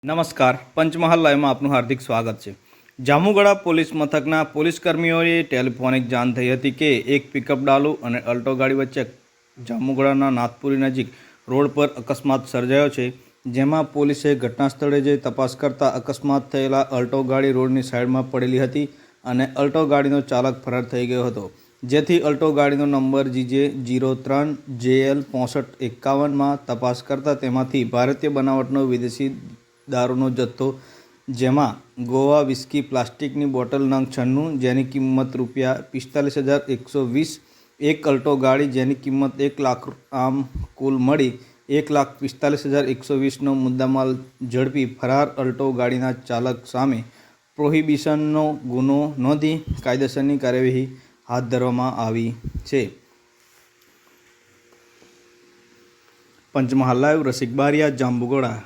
નમસ્કાર, પંચમહાલ લાઈવમાં આપનું હાર્દિક સ્વાગત છે। જામુગડા પોલીસ મથકના પોલીસ કર્મીઓએ ટેલિફોનિક જાણ થઈ હતી કે એક પિકઅપ ડાલુ અને અલ્ટો ગાડી વચ્ચે જામુગડાના નાથપુરી નજીક રોડ પર અકસ્માત સર્જાયો છે, જેમાં પોલીસે ઘટના સ્થળે જઈ તપાસ કરતા અકસ્માત થયેલા અલ્ટો ગાડી રોડની સાઈડમાં પડેલી હતી અને અલ્ટો ગાડીનો ચાલક ફરાર થઈ ગયો હતો, જેથી અલ્ટો ગાડીનો નંબર GJ03JL 6551માં તપાસ કરતા તેમાંથી ભારતીય બનાવટનો વિદેશી દારૂનો જથ્થો, જેમાં ગોવા વિસ્કી પ્લાસ્ટિકની બોટલ નંગ 96 જેની કિંમત ₹45,120, એક અલ્ટો ગાડી જેની કિંમત 1 લાખ આમ કુલ મળી ₹1,45,120નો મુદ્દામાલ ઝડપી ફરાર અલ્ટો ગાડીના ચાલક સામે પ્રોહિબિશનનો ગુનો નોંધી કાયદેસરની કાર્યવાહી હાથ ધરવામાં આવી છે। પંચમહાલ લાઈવ, રસિક બારિયા, જાંબુગોડા।